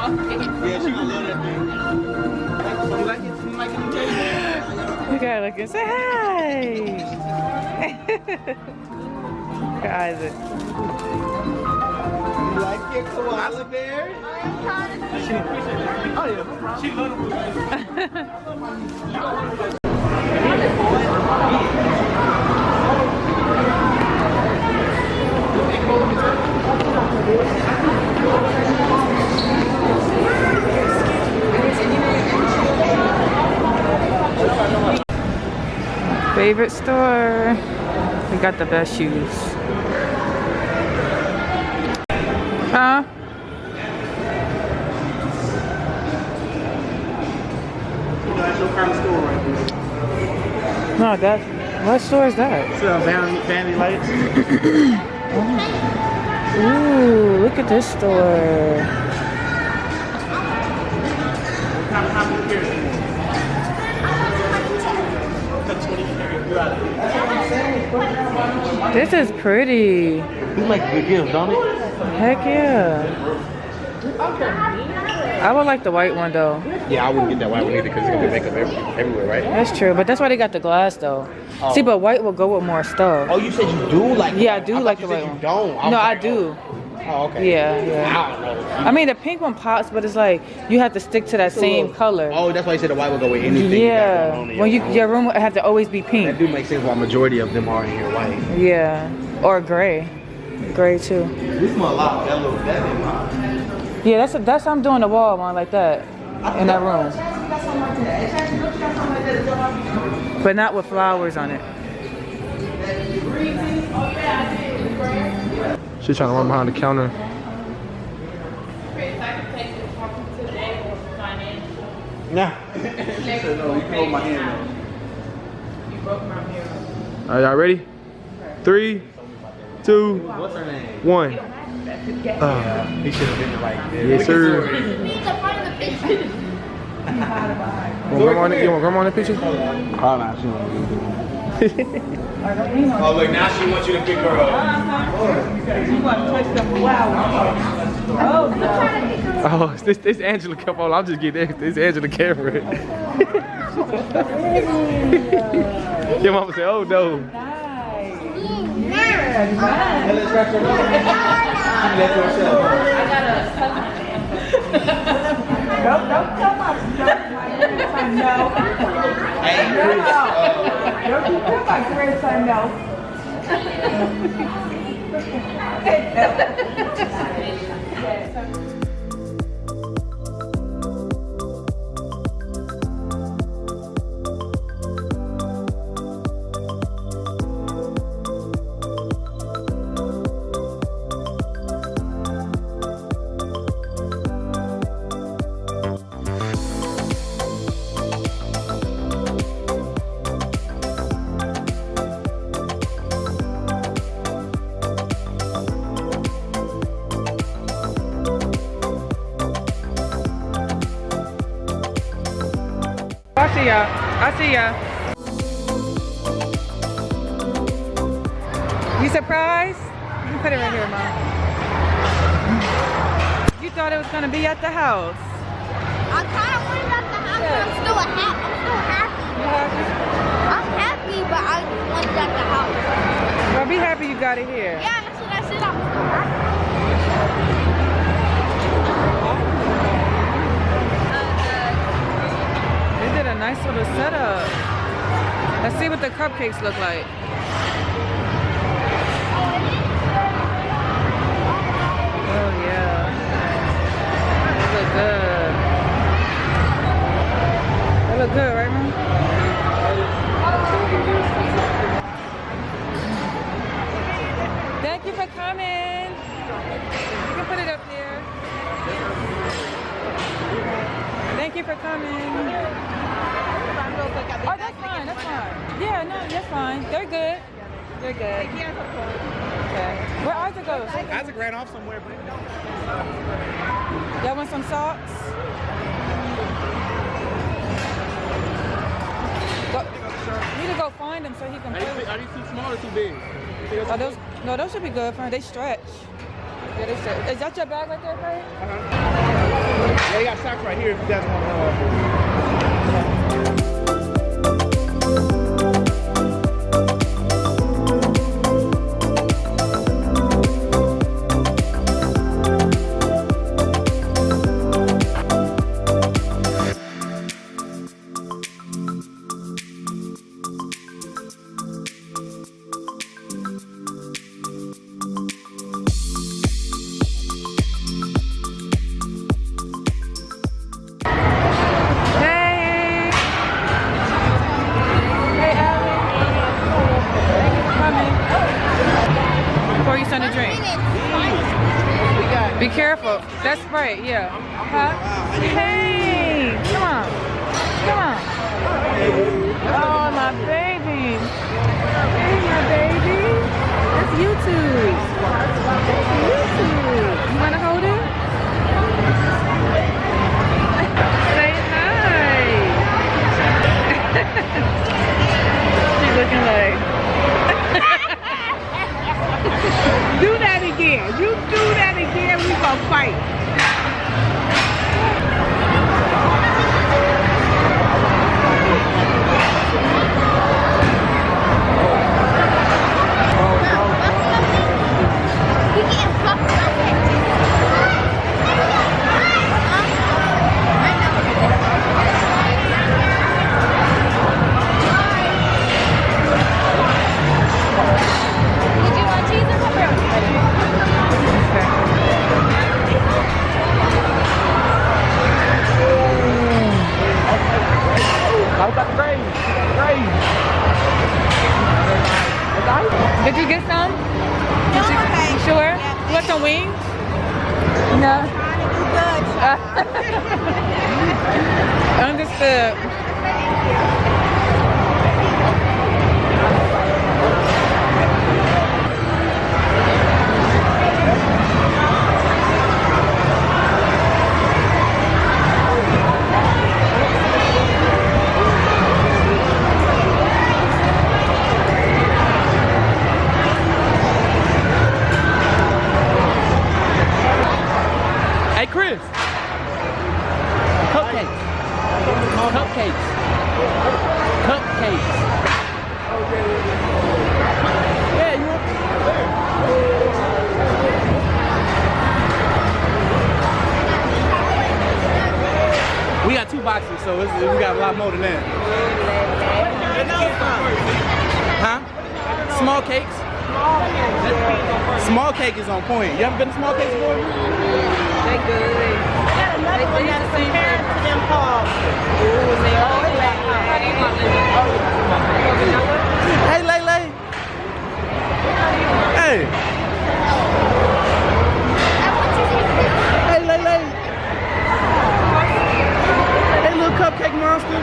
Yeah, she gonna love that thing. You like it? You like it? You gotta look and say hi. Look at Isaac. You like your koala bear? Oh yeah. She loves Favorite store. We got the best shoes. Huh? That's your kind of store right there. No, that. What store is that? It's Vanity Lights. Ooh, look at this store. This is pretty. You like good gifts, don't it? Heck yeah. I would like the white one though. Yeah, I wouldn't get that white one either because it's gonna be makeup everywhere, right? That's true, but that's why they got the glass though. Oh. See, but white will go with more stuff. Oh, you said you do like? Yeah, I do like the you white said one. You don't. No, I do. Oh, okay. Yeah, yeah. I don't know. I mean, the pink one pops, but it's like you have to stick to that same color. Oh, that's why you said the white will go with anything. Yeah. You got When your room would have to always be That pink. do make sense why majority of them are in here white. Yeah. Or gray. Gray too. We smell a lot. That little that in mine. Yeah, that's how I'm doing the wall one like that in that room. But not with flowers on it. She's trying to run behind the counter. Nah. She said, no, you can hold my hand. You broke my mirror. Are y'all ready? 3, 2, 1. He should have been right there. Yes, sir. You want grandma in the picture? Oh, nah, she won't. Oh, look, now she wants you to pick her up. You want to touch the flowers. Oh, no. Oh, this Angela come on. I'm just getting this Angela camera. Your mama said, oh, no. Nice. Don't come up. No. Hey, Chris. Don't you come up, Chris, I know. I see ya. You surprised? You can put it right here, Mom. You thought it was gonna be at the house. I kind of wanted at the house, but I'm still happy. You happy? I'm happy, but I wanted at the house. Well, be happy you got it here. Yeah, that's what I said. I'm still happy. They did a nice little setup. Let's see what the cupcakes look like. Oh yeah. They look good. They look good, right, Mom? Thank you for coming. You can put it up there. Thank you for coming. Oh, that's fine, that's fine. Yeah, no, that's fine. They're good. They're good. Okay. Where Isaac goes? Isaac ran off somewhere, but Y'all want some socks? Go, you need to go find him so he can play with. are these too small or too big? Oh, those should be good for him. They stretch. Yeah, they stretch. Is that your bag right there, Faye? box right here if you guys want to. Be careful. That's right, yeah. Huh? Hey! Come on. Come on. Oh, my baby. Hey, my baby. That's YouTube. That's YouTube. You want to hold it? Say hi. She's looking like... Do that again. You do that again, we gonna fight. Did you get some? No, okay. You sure? You want some wings? No. Understood. Hey, Chris. Cupcakes. Cupcakes. Cupcakes. Yeah, you want We got 2 boxes, so we got a lot more than that. Huh? Small cakes? Small cake is on point. You ever been to small cakes before? They good. They the same thing. Hey, Lele. Hey. Hey, Lele. Hey, little cupcake monster.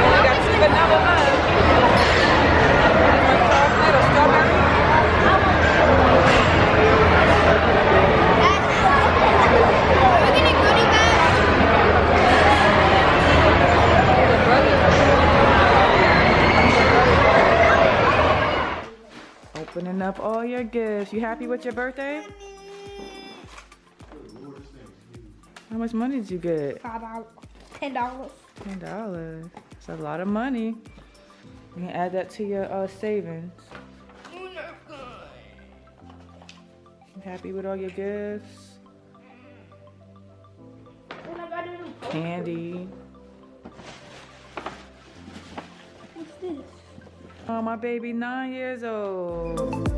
You got 2 vanilla ones. Chocolate or strawberry? Opening up all your gifts. You happy with your birthday? How much money did you get? $5. $10. $10. That's a lot of money. You can add that to your savings. You happy with all your gifts? Candy. What's this? Oh, my baby 9 years old.